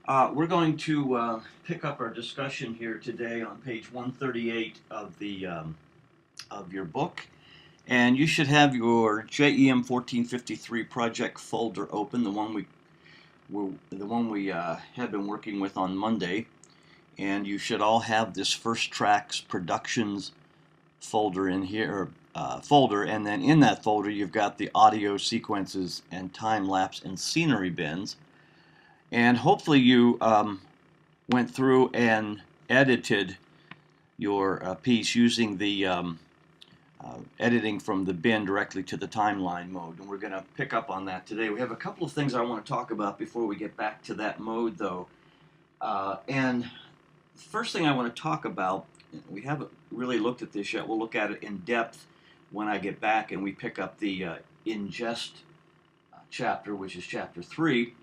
We're going to pick up our discussion here today on page 138 of the of your book, and you should have your JEM 1453 project folder open, the one we have been working with on Monday, and you should all have this First Tracks Productions folder in here. And then in that folder you've got the audio sequences and time lapse and scenery bins, and hopefully you went through and edited your piece using the editing from the bin directly to the timeline mode. And we're going to pick up on that today. We have a couple of things I want to talk about before we get back to that mode, though. And the first thing I want to talk about, we haven't really looked at this yet. We'll look at it in depth when I get back and we pick up the ingest chapter, which is chapter 3,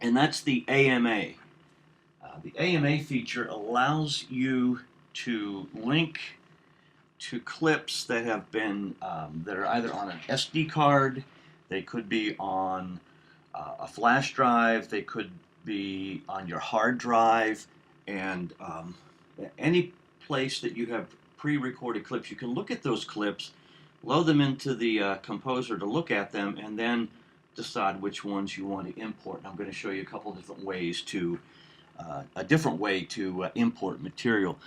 and that's the AMA. The AMA feature allows you to link to clips that have been that are either on an SD card, they could be on a flash drive, they could be on your hard drive, and any place that you have pre-recorded clips, you can look at those clips, load them into the composer to look at them, and then decide which ones you want to import. And I'm going to show you a couple different ways to import material.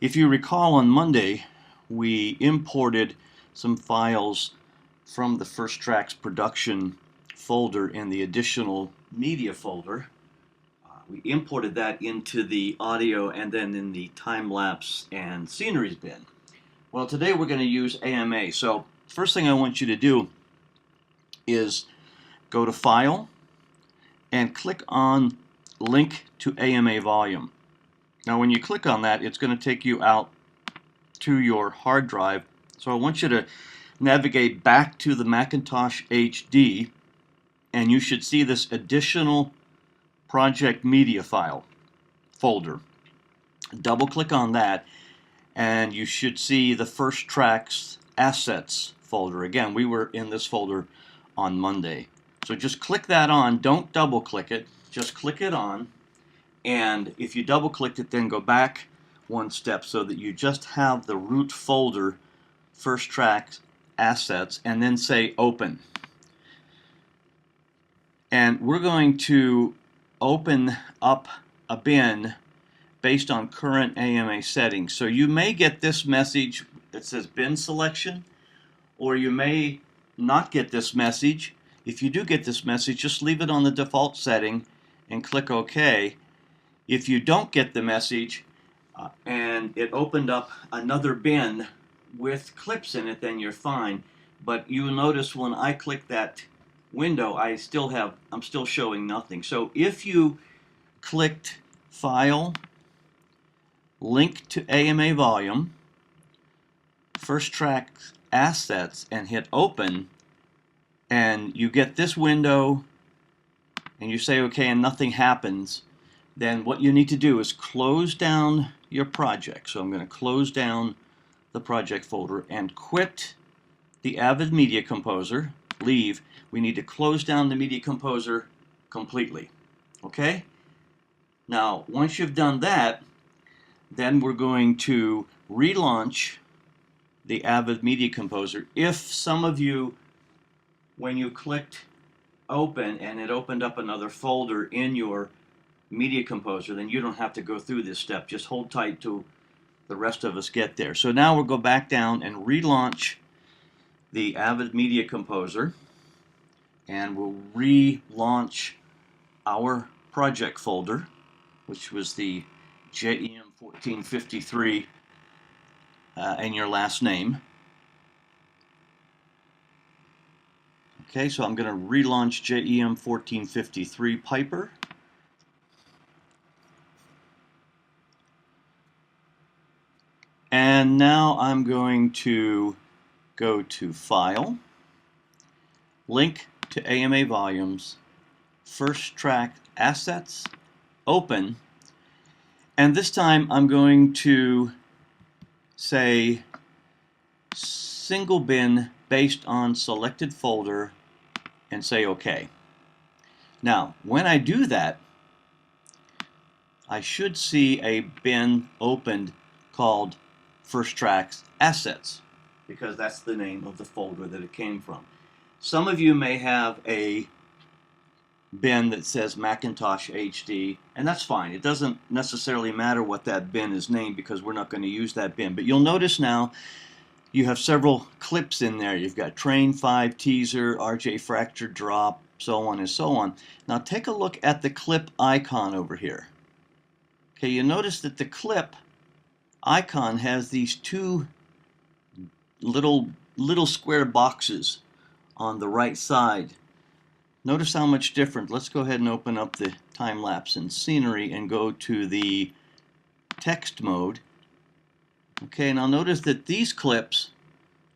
If you recall, on Monday we imported some files from the First Tracks production folder in the additional media folder. We imported that into the audio and then in the time lapse and sceneries bin. Well, today we're going to use AMA. So first thing I want you to do is go to File and click on Link to AMA Volume. Now when you click on that, it's going to take you out to your hard drive. So I want you to navigate back to the Macintosh HD, and you should see this additional project media file folder. Double click on that and you should see the First Tracks Assets folder. Again, we were in this folder on Monday. So just click that on, don't double click it, just click it on, and if you double clicked it, then go back one step so that you just have the root folder, First Tracks Assets, and then say Open. And we're going to open up a bin based on current AMA settings. So you may get this message that says bin selection, or you may not get this message. If you do get this message, just leave it on the default setting and click OK. If you don't get the message and it opened up another bin with clips in it, then you're fine. But you'll notice when I click that window, I'm still showing nothing. So if you clicked File, Link to AMA Volume, First Tracks Assets, and hit Open, and you get this window and you say OK and nothing happens, then what you need to do is close down your project. So I'm going to close down the project folder and quit the Avid Media Composer. Leave. We need to close down the Media Composer completely. Okay? Now, once you've done that, then we're going to relaunch the Avid Media Composer. If some of you, when you clicked Open and it opened up another folder in your Media Composer, then you don't have to go through this step. Just hold tight till the rest of us get there. So now we'll go back down and relaunch the Avid Media Composer, and we'll relaunch our project folder, which was the JEM1453 and your last name. Okay, so I'm going to relaunch JEM1453 Piper. And now I'm going to go to File, Link to AMA Volumes, First Track Assets, Open, and this time I'm going to say single bin based on selected folder and say OK. Now, when I do that, I should see a bin opened called First Tracks Assets, because that's the name of the folder that it came from. Some of you may have a bin that says Macintosh HD, and that's fine. It doesn't necessarily matter what that bin is named because we're not going to use that bin. But you'll notice now you have several clips in there. You've got Train 5, Teaser, RJ Fracture Drop, so on and so on. Now take a look at the clip icon over here. Okay, you notice that the clip icon has these two little square boxes on the right side. Notice how much different. Let's go ahead and open up the time lapse and scenery and go to the text mode. Okay, now notice that these clips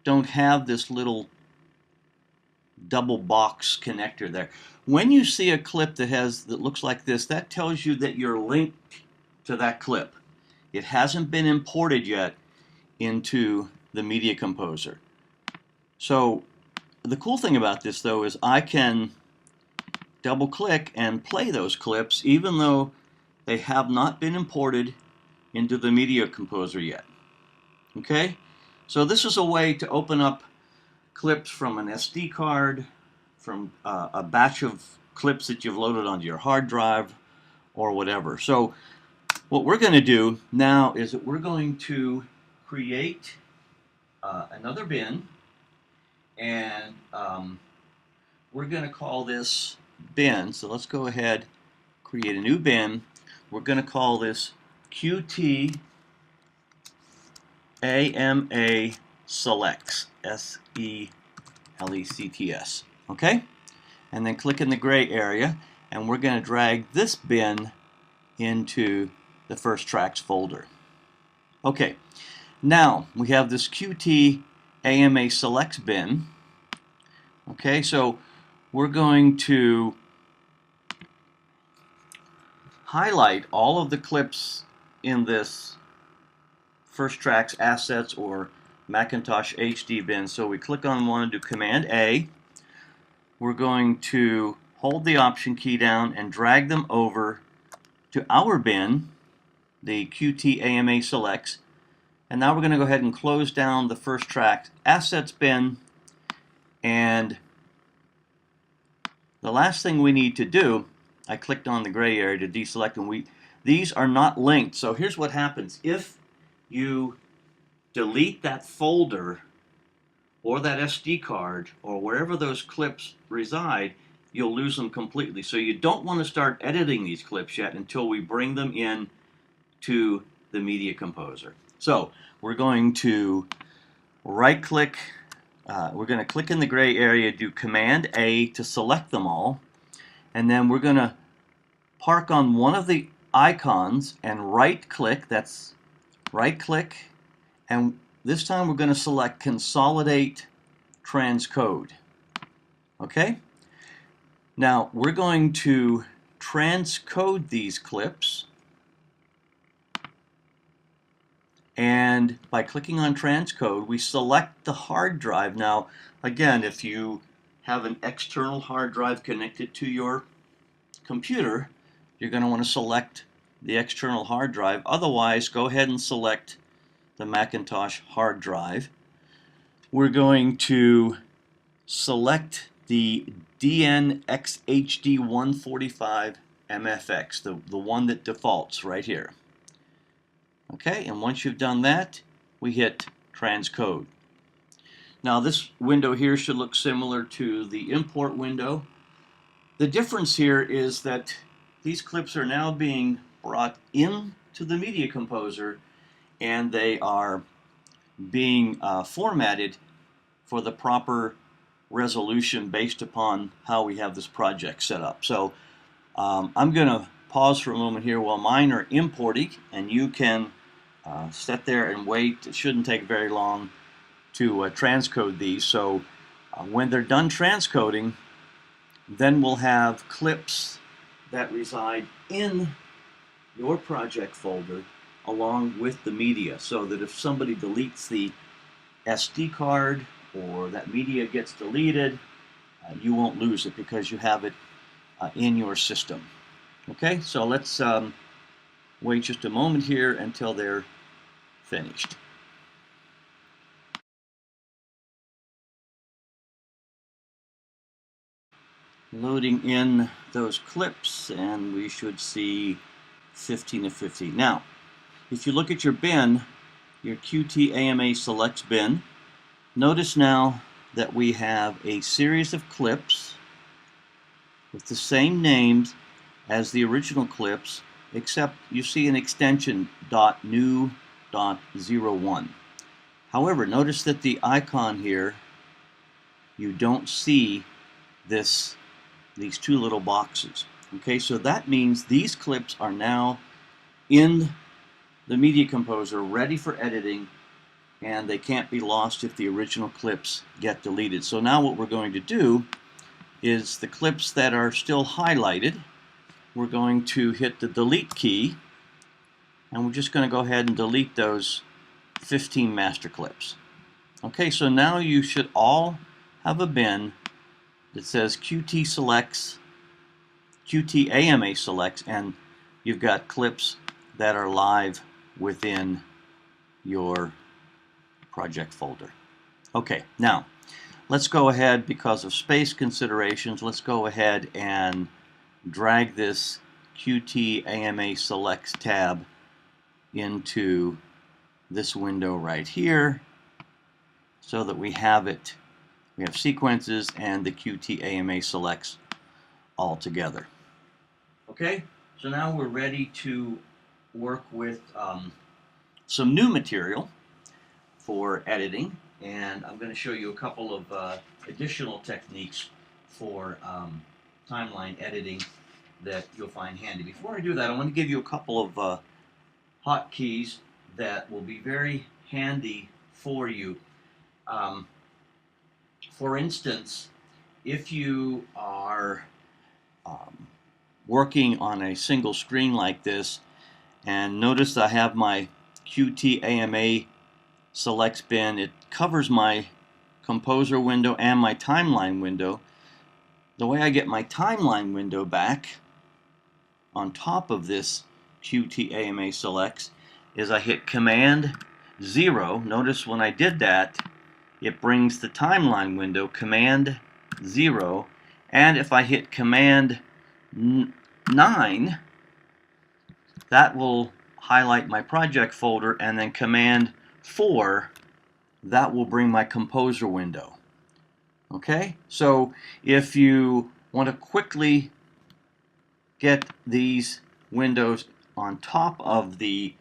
don't have this little double box connector there. When you see a clip that looks like this, that tells you that you're linked to that clip. It hasn't been imported yet into the Media Composer. So the cool thing about this though is I can double click and play those clips even though they have not been imported into the Media Composer yet. Okay, so this is a way to open up clips from an SD card, from a batch of clips that you've loaded onto your hard drive or whatever. So what we're going to do now is that we're going to create another bin, and we're going to call this bin. So let's go ahead, create a new bin. We're going to call this QT AMA Selects, SELECTS. Okay? And then click in the gray area, and we're going to drag this bin into the First Tracks folder. Okay, now we have this QT AMA Selects bin. Okay, so we're going to highlight all of the clips in this First Tracks Assets or Macintosh HD bin. So we click on one and do Command A. We're going to hold the Option key down and drag them over to our bin, the QT AMA Selects. And now we're going to go ahead and close down the First Tracks Assets bin. And the last thing we need to do, I clicked on the gray area to deselect them. These are not linked. So here's what happens. If you delete that folder or that SD card or wherever those clips reside, you'll lose them completely. So you don't want to start editing these clips yet until we bring them in to the Media Composer. So we're going to right-click. We're going to click in the gray area, do Command A to select them all, and then we're going to park on one of the icons and right-click. That's right-click, and this time we're going to select Consolidate Transcode. Okay? Now we're going to transcode these clips, and by clicking on transcode we select the hard drive. Now again, if you have an external hard drive connected to your computer, you're going to want to select the external hard drive. Otherwise, go ahead and select the Macintosh hard drive. We're going to select the JEM1453 MFX, the one that defaults right here. Okay, and once you've done that, we hit transcode. Now this window here should look similar to the import window. The difference here is that these clips are now being brought into the Media Composer, and they are being formatted for the proper resolution based upon how we have this project set up. So I'm going to pause for a moment here while mine are importing, and you can sit there and wait. It shouldn't take very long to transcode these. So when they're done transcoding, then we'll have clips that reside in your project folder along with the media, so that if somebody deletes the SD card or that media gets deleted, you won't lose it because you have it in your system. Okay, so let's wait just a moment here until they're finished. Loading in those clips, and we should see 15 of 50. Now, if you look at your bin, your QT AMA Selects bin, notice now that we have a series of clips with the same names as the original clips, except you see an extension .new.01. However, notice that the icon here, you don't see these two little boxes. Okay, so that means these clips are now in the Media Composer ready for editing, and they can't be lost if the original clips get deleted. So now what we're going to do is the clips that are still highlighted, we're going to hit the delete key, and we're just going to go ahead and delete those 15 master clips. Okay, so now you should all have a bin that says QT Selects, QT AMA Selects, and you've got clips that are live within your project folder. Okay, now let's go ahead, because of space considerations, let's go ahead and drag this QT AMA Selects tab into this window right here so that we have it. We have sequences and the QT AMA Selects all together. Okay, so now we're ready to work with some new material for editing, and I'm going to show you a couple of additional techniques for timeline editing that you'll find handy. Before I do that, I want to give you a couple of hotkeys that will be very handy for you. For instance, if you are working on a single screen like this, and notice I have my QT AMA Selects bin, it covers my Composer window and my timeline window. The way I get my timeline window back on top of this QT AMA Selects is I hit Command 0. Notice when I did that, it brings the timeline window, Command 0, and if I hit Command 9, that will highlight my project folder, and then Command 4, that will bring my Composer window. Okay, so if you want to quickly get these windows on top of the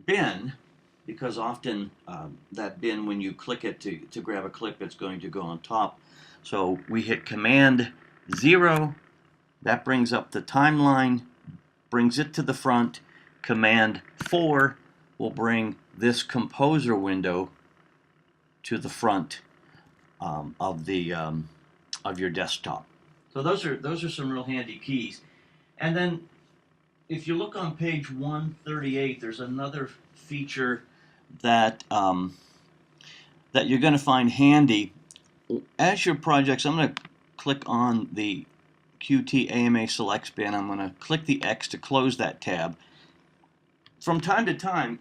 bin, because often that bin, when you click it to grab a clip, it's going to go on top. So we hit Command 0, that brings up the timeline, brings it to the front. Command 4 will bring this Composer window to the front of your desktop. So those are some real handy keys. And then if you look on page 138, there's another feature that that you're going to find handy. As your projects, I'm going to click on the QT AMA Selects bin. I'm going to click the X to close that tab. From time to time,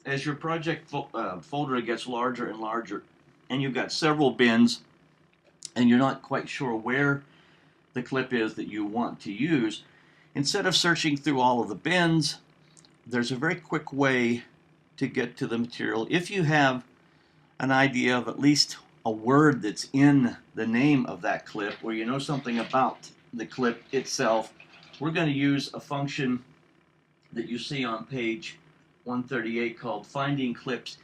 as your project folder gets larger and larger, and you've got several bins, and you're not quite sure where the clip is that you want to use, instead of searching through all of the bins, there's a very quick way to get to the material. If you have an idea of at least a word that's in the name of that clip, or you know something about the clip itself, we're going to use a function that you see on page 138 called Finding Clips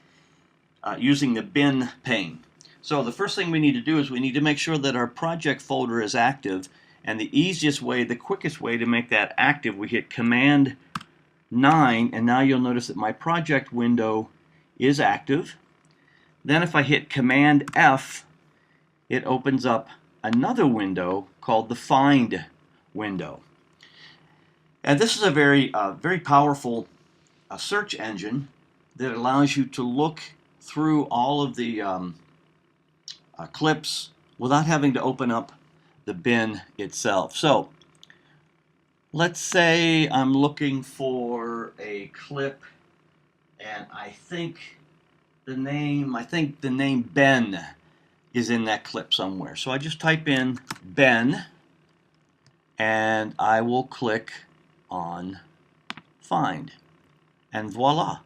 using the bin pane. So the first thing we need to do is we need to make sure that our project folder is active, and the easiest way, the quickest way to make that active, we hit Command 9, and now you'll notice that my project window is active. Then if I hit Command F, it opens up another window called the Find window. And this is a very powerful search engine that allows you to look through all of the clips without having to open up the bin itself. So Let's say I'm looking for a clip, and I think the name Ben is in that clip somewhere. So I just type in Ben, and I will click on Find, and voila.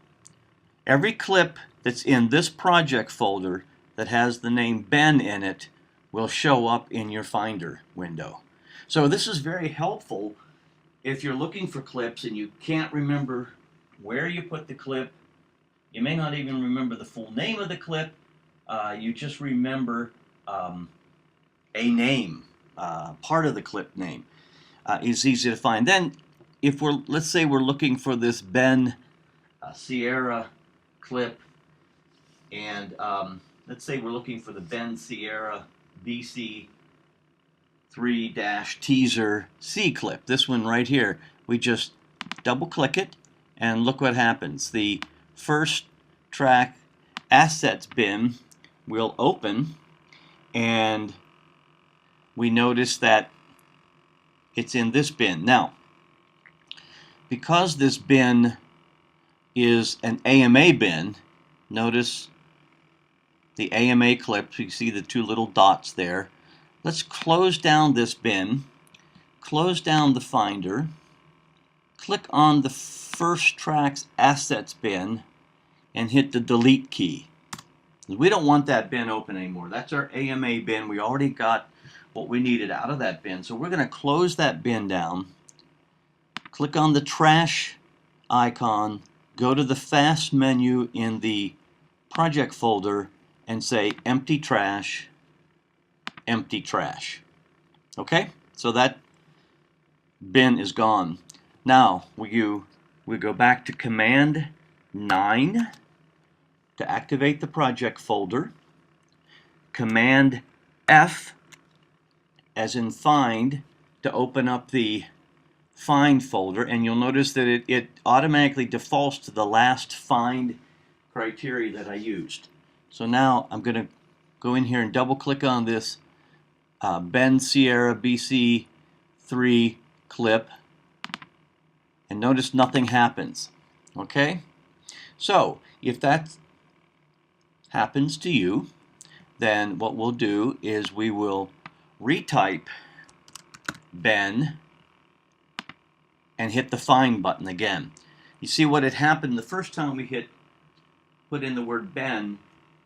Every clip that's in this project folder that has the name Ben in it will show up in your Finder window. So this is very helpful if you're looking for clips and you can't remember where you put the clip. You may not even remember the full name of the clip. You just remember a name, part of the clip name. Is easy to find. Then, if let's say we're looking for this Ben Sierra clip, and let's say we're looking for the Ben Sierra BC3-teaser C clip. This one right here. We just double click it, and look what happens. The first track assets bin will open, and we notice that it's in this bin. Now, because this bin is an AMA bin, notice the AMA clips. You see the two little dots there. Let's close down this bin, close down the Finder, click on the first track's assets bin, and hit the delete key. We don't want that bin open anymore. That's our AMA bin. We already got what we needed out of that bin. So we're going to close that bin down, click on the trash icon, go to the fast menu in the project folder, and say empty trash, empty trash. Okay, so that bin is gone. Now we go back to Command 9 to activate the project folder, Command F as in find to open up the find folder, and you'll notice that it automatically defaults to the last find criteria that I used. So now I'm going to go in here and double click on this Ben Sierra BC3 clip, and notice nothing happens. Okay? So if that happens to you, then what we'll do is we will retype Ben and hit the find button again. You see what had happened the first time we put in the word Ben,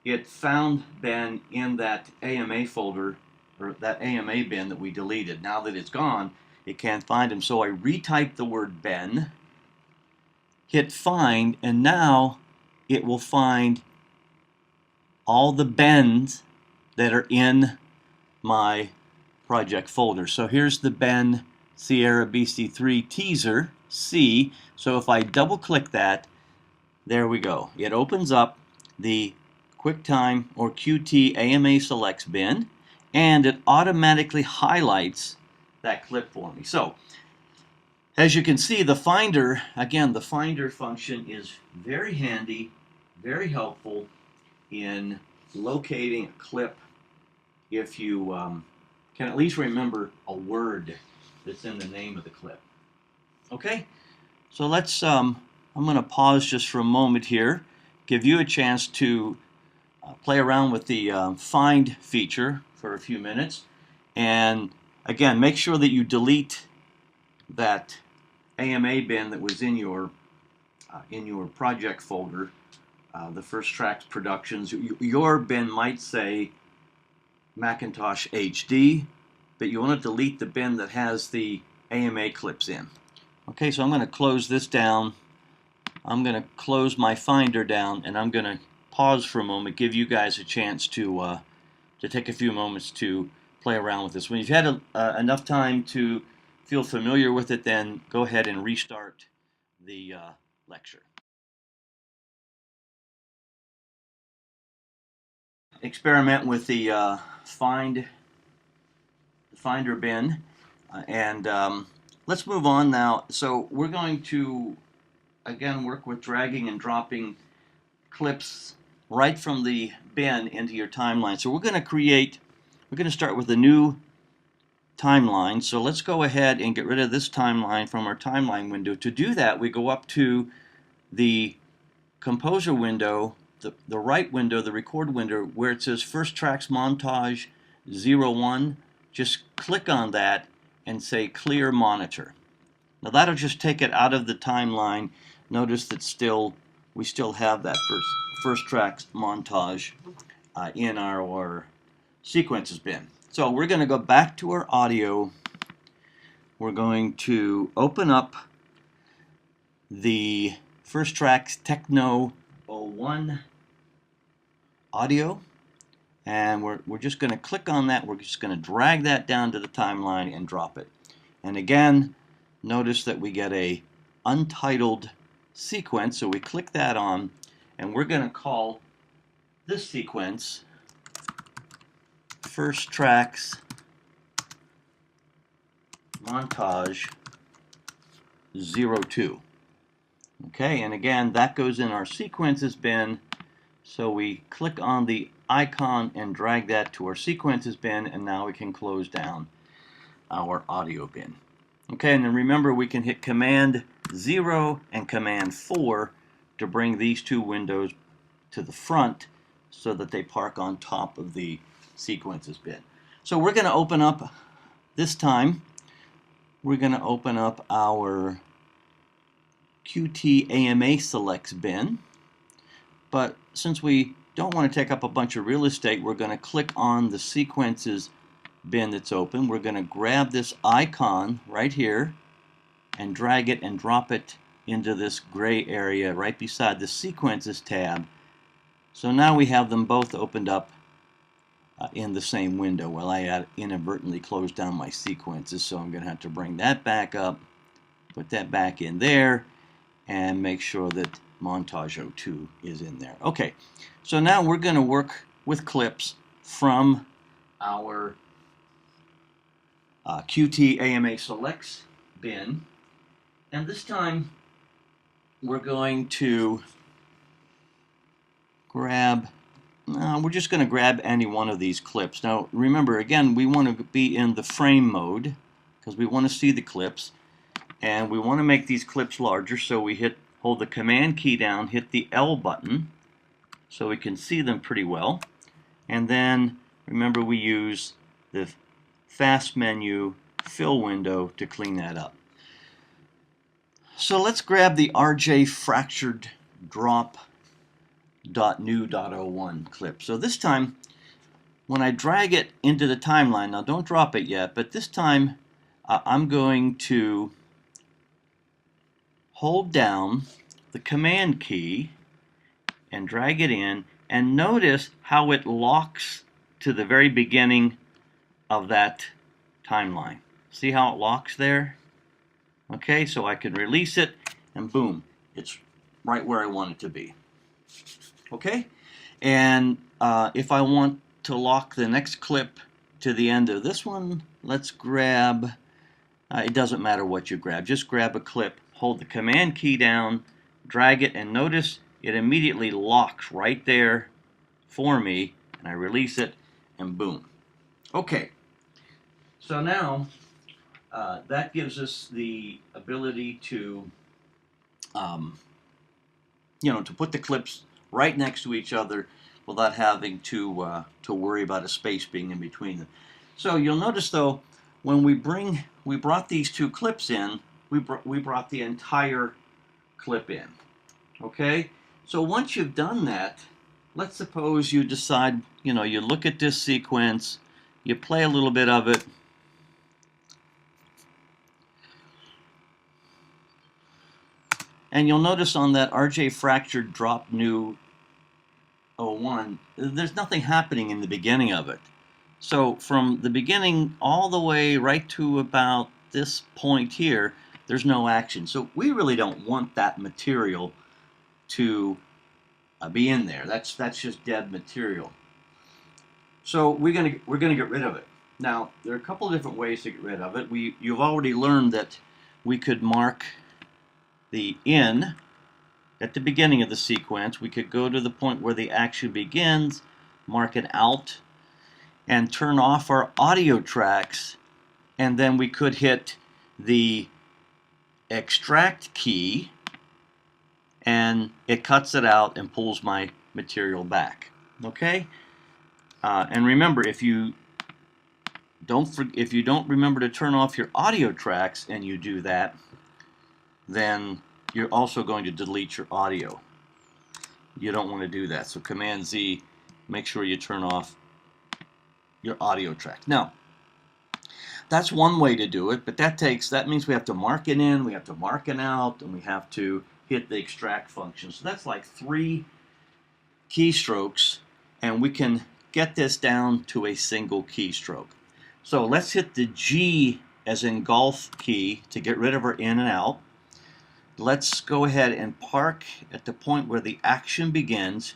it found Ben in that AMA folder, or that AMA bin that we deleted. Now that it's gone, it can't find him. So I retyped the word Ben, hit find, and now it will find all the Bens that are in my project folder. So here's the Ben Sierra BC3 teaser C. So if I double click that, there we go. It opens up the QuickTime or QT AMA selects bin, and it automatically highlights that clip for me. So as you can see, the Finder, again, the Finder function is very handy, very helpful in locating a clip if you can at least remember a word that's in the name of the clip. Okay, so let's I'm going to pause just for a moment here, give you a chance to play around with the find feature for a few minutes, and again, make sure that you delete that AMA bin that was in your project folder, the First Tracks Productions. Your bin might say Macintosh HD, but you want to delete the bin that has the AMA clips in. Okay, so I'm going to close this down. I'm going to close my Finder down, and I'm going to pause for a moment, give you guys a chance to take a few moments to play around with this. When you've had enough time to feel familiar with it, then go ahead and restart the lecture. Experiment with the Finder bin, and let's move on now. So we're going to again work with dragging and dropping clips right from the bin into your timeline. So we're going to start with a new timeline. So let's go ahead and get rid of this timeline from our timeline window. To do that, we go up to the composer window, the right window, the record window, where it says First Tracks Montage 01. Just click on that and say Clear Monitor. Now that'll just take it out of the timeline. Notice that we still have that first tracks montage in our sequences bin. So we're going to go back to our audio. We're going to open up the First Tracks Techno 01 audio, and we're just going to click on that. We're just going to drag that down to the timeline and drop it. And again, notice that we get a untitled sequence, so we click that on, and we're going to call this sequence First Tracks Montage 02. Okay, and again, that goes in our sequences bin, so we click on the icon and drag that to our sequences bin, and now we can close down our audio bin. Okay, and then remember, we can hit Command 0 and Command 4 to bring these two windows to the front so that they park on top of the sequences bin. So we're going to open up, this time, we're going to open up our QT AMA Selects bin. But since we don't want to take up a bunch of real estate, we're going to click on the sequences bin that's open. We're going to grab this icon right here and drag it and drop it into this gray area right beside the sequences tab. So now we have them both opened up in the same window. Well, I inadvertently closed down my sequences, so I'm going to have to bring that back up, put that back in there, and make sure that Montage 02 is in there. Okay, so now we're going to work with clips from our QT AMA Selects bin, and this time we're going to grab, we're just going to grab any one of these clips. Now remember, again, we want to be in the frame mode because we want to see the clips, and we want to make these clips larger, so we hold the Command key down, hit the L button so we can see them pretty well, and then remember we use the Fast Menu Fill window to clean that up. So let's grab the RJ Fractured Drop .new.01 clip. So this time, when I drag it into the timeline, now don't drop it yet, but this time I'm going to hold down the Command key and drag it in, and notice how it locks to the very beginning of that timeline. See how it locks there? Okay, so I can release it, and boom, it's right where I want it to be. Okay, and if I want to lock the next clip to the end of this one, let's grab, it doesn't matter what you grab, just grab a clip, hold the Command key down, drag it, and notice it immediately locks right there for me, and I release it, and boom. Okay, so now that gives us the ability to, to put the clips right next to each other without having to worry about a space being in between them. So you'll notice though, when we brought these two clips in, we brought the entire clip in. Okay, so once you've done that, let's suppose you decide, you look at this sequence, you play a little bit of it, and you'll notice on that RJ Fractured Drop New 01, there's nothing happening in the beginning of it. So from the beginning all the way right to about this point here, there's no action. So we really don't want that material to be in there. That's just dead material. So we're gonna get rid of it. Now there are a couple of different ways to get rid of it. You've already learned that we could mark the in at the beginning of the sequence. We could go to the point where the action begins, mark it out, and turn off our audio tracks and then we could hit the extract key, and it cuts it out and pulls my material back. Okay, and remember, if you don't remember to turn off your audio tracks and you do that, then you're also going to delete your audio. You don't want to do that. So Command Z, make sure you turn off your audio track. Now, that's one way to do it, but that means we have to mark it in, we have to mark it out, and we have to hit the extract function. So that's like 3 keystrokes, and we can get this down to a single keystroke. So let's hit the G as in golf key to get rid of our in and out. Let's go ahead and park at the point where the action begins.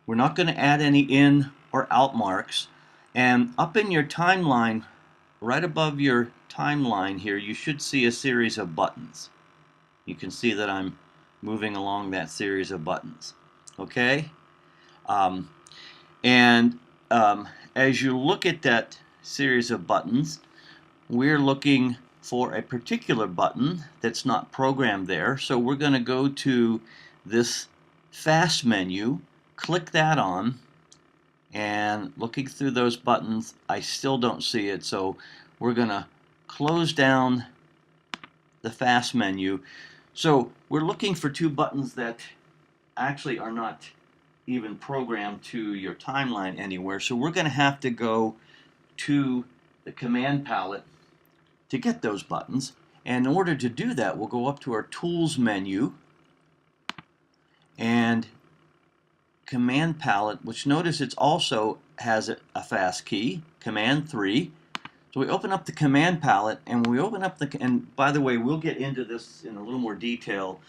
We're not going to add any in or out marks. And up in your timeline, right above your timeline here, you should see a series of buttons. You can see that I'm moving along that series of buttons. Okay? As you look at that series of buttons, we're looking for a particular button that's not programmed there. So we're going to go to this fast menu, click that on, and looking through those buttons, I still don't see it. So we're going to close down the fast menu. So we're looking for 2 buttons that actually are not even programmed to your timeline anywhere. So we're going to have to go to the command palette to get those buttons. And in order to do that, we'll go up to our Tools menu and Command Palette, which notice it also has a fast key, Command 3. So we open up the Command Palette, and we open up and by the way, we'll get into this in a little more detail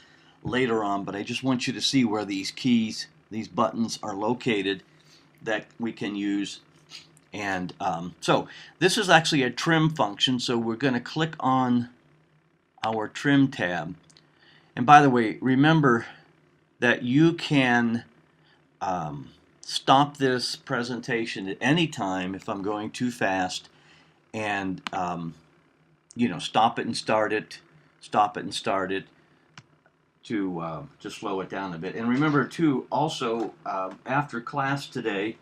later on, but I just want you to see where these keys, these buttons are located that we can use. And so this is actually a trim function, so we're going to click on our trim tab. And by the way, remember that you can stop this presentation at any time if I'm going too fast, and stop it and start it, stop it and start it to slow it down a bit. And remember too, also after class today,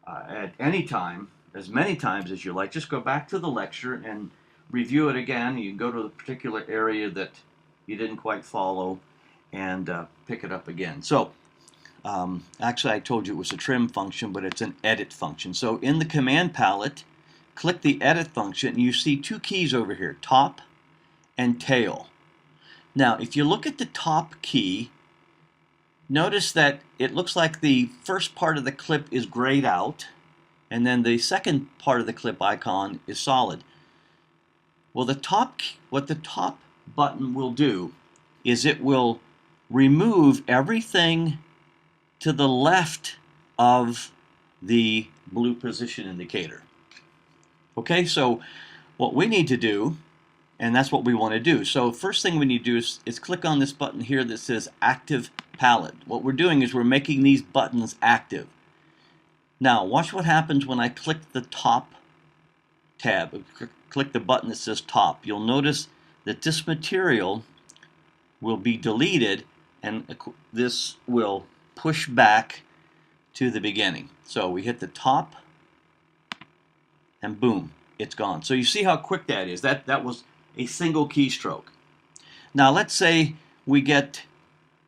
at any time, as many times as you like, just go back to the lecture and review it again. You can go to the particular area that you didn't quite follow and pick it up again. So actually I told you it was a trim function, but it's an edit function. So in the command palette, click the edit function, and you see 2 keys over here, top and tail. Now if you look at the top key, notice that it looks like the first part of the clip is grayed out, and then the second part of the clip icon is solid. Well, what the top button will do is it will remove everything to the left of the blue position indicator. Okay, so what we need to do, and that's what we want to do. So first thing we need to do is click on this button here that says Active Palette. What we're doing is we're making these buttons active. Now watch what happens when I click the top tab, click the button that says top. You'll notice that this material will be deleted, and this will push back to the beginning. So we hit the top, and boom, it's gone. So you see how quick that is. That was a single keystroke. Now let's say we get,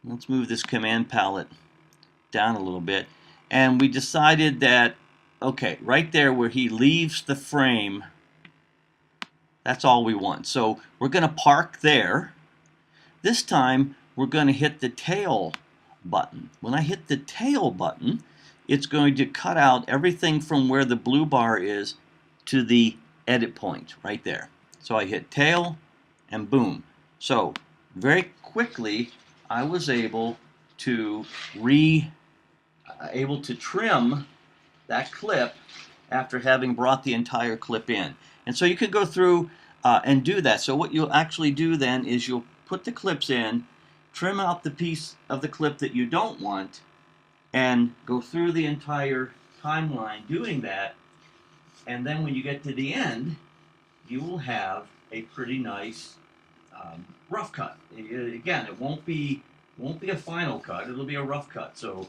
let's move this command palette down a little bit, and we decided that, okay, right there where he leaves the frame, that's all we want. So we're going to park there. This time we're going to hit the tail button. When I hit the tail button, it's going to cut out everything from where the blue bar is to the edit point right there. So I hit tail, and boom. So very quickly I was able to trim that clip after having brought the entire clip in. And so you can go through and do that. So what you'll actually do then is you'll put the clips in, trim out the piece of the clip that you don't want, and go through the entire timeline doing that. And then when you get to the end, you will have a pretty nice rough cut. Again, it won't be a final cut. It'll be a rough cut. So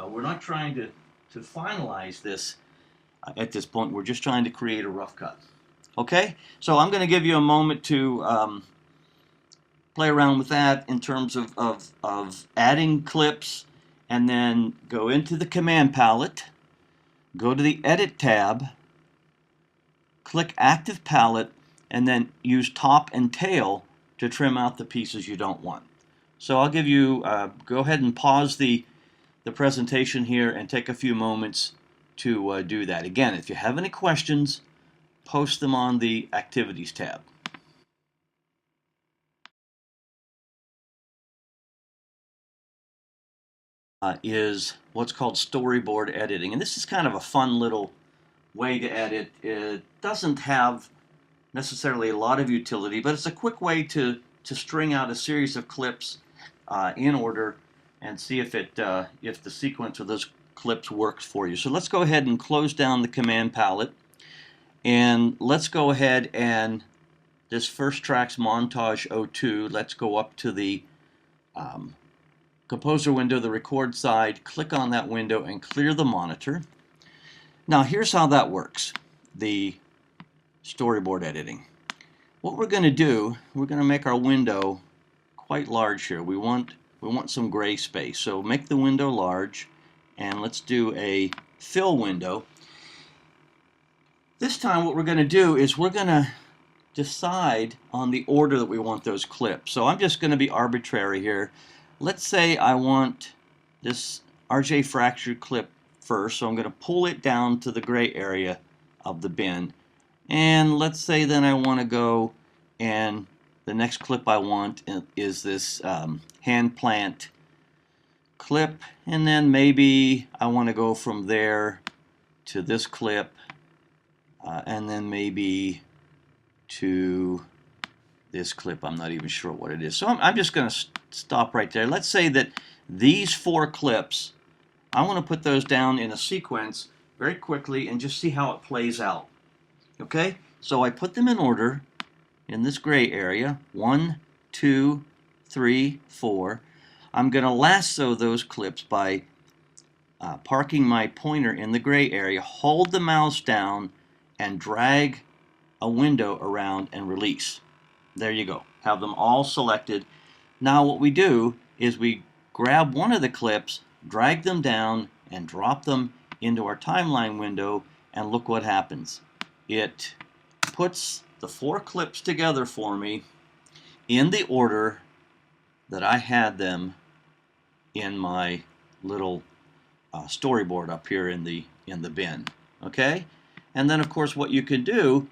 we're not trying to finalize this at this point. We're just trying to create a rough cut. Okay, so I'm going to give you a moment to play around with that in terms of adding clips, and then go into the command palette, go to the Edit tab, click Active Palette, and then use Top and Tail to trim out the pieces you don't want. So I'll give you, go ahead and pause the presentation here and take a few moments to do that. Again, if you have any questions, post them on the Activities tab. Is what's called storyboard editing. And this is kind of a fun little way to edit. It doesn't have necessarily a lot of utility, but it's a quick way to string out a series of clips in order and see if the sequence of those clips works for you. So let's go ahead and close down the command palette, and let's go ahead and this first track's montage 02. Let's go up to the composer window, the record side, click on that window and clear the monitor. Now here's how that works, the storyboard editing. What we're going to do, we're going to make our window quite large here. We want some gray space, so make the window large, and let's do a fill window. This time what we're going to do is we're going to decide on the order that we want those clips. So I'm just going to be arbitrary here. Let's say I want this RJ fracture clip first, so I'm going to pull it down to the gray area of the bin. And let's say then I want to go, and the next clip I want is this hand plant clip, and then maybe I want to go from there to this clip, and then maybe to this clip. I'm not even sure what it is. So I'm just going to stop right there. Let's say that these 4 clips, I want to put those down in a sequence very quickly and just see how it plays out. Okay, so I put them in order in this gray area, 1, 2, 3, 4. I'm going to lasso those clips by parking my pointer in the gray area, hold the mouse down, and drag a window around and release. There you go. Have them all selected. Now what we do is we grab one of the clips, drag them down, and drop them into our timeline window, and look what happens. It puts the 4 clips together for me in the order that I had them in my little storyboard up here in the bin. Okay? And then of course what you can do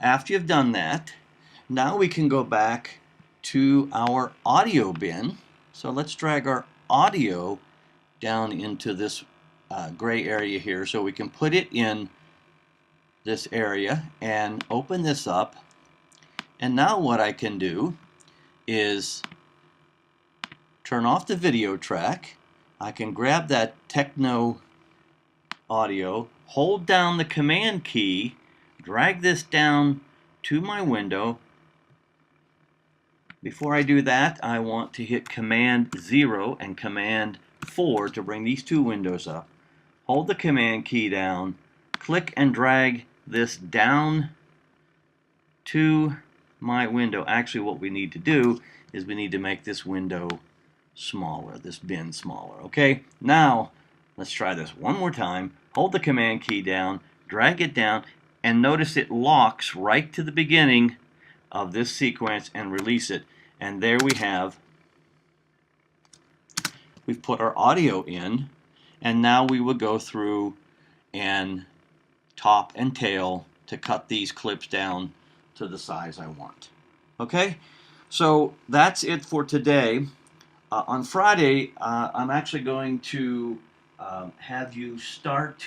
after you've done that, now we can go back to our audio bin. So let's drag our audio down into this gray area here so we can put it in this area and open this up. And now what I can do is turn off the video track. I can grab that techno audio, hold down the command key, drag this down to my window. Before I do that, I want to hit Command 0 and Command 4 to bring these 2 windows up. Hold the Command key down, click and drag this down to my window. Actually, what we need to do is we need to make this window smaller, this bin smaller. Okay, now let's try this one more time. Hold the Command key down, drag it down, and notice it locks right to the beginning of this sequence and release it. And there we have, we've put our audio in, and now we will go through and top and tail to cut these clips down to the size I want. Okay, so that's it for today. On Friday, I'm actually going to have you start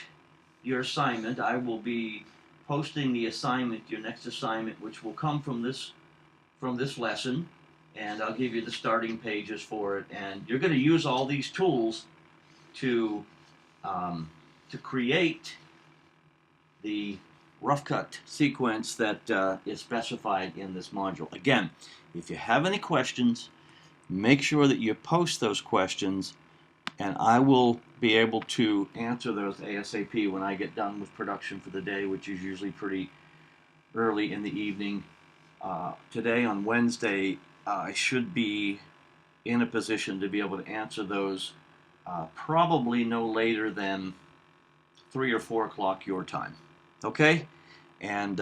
your assignment. I will be posting the assignment, your next assignment, which will come from this lesson, and I'll give you the starting pages for it. And you're going to use all these tools to create the rough cut sequence that is specified in this module. Again, if you have any questions, make sure that you post those questions, and I will be able to answer those ASAP when I get done with production for the day, which is usually pretty early in the evening. Today on Wednesday, I should be in a position to be able to answer those probably no later than 3 or 4 o'clock your time. Okay? And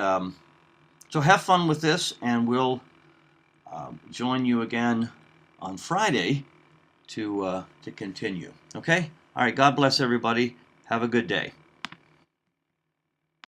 so have fun with this, and we'll join you again on Friday to continue. Okay? All right, God bless everybody. Have a good day.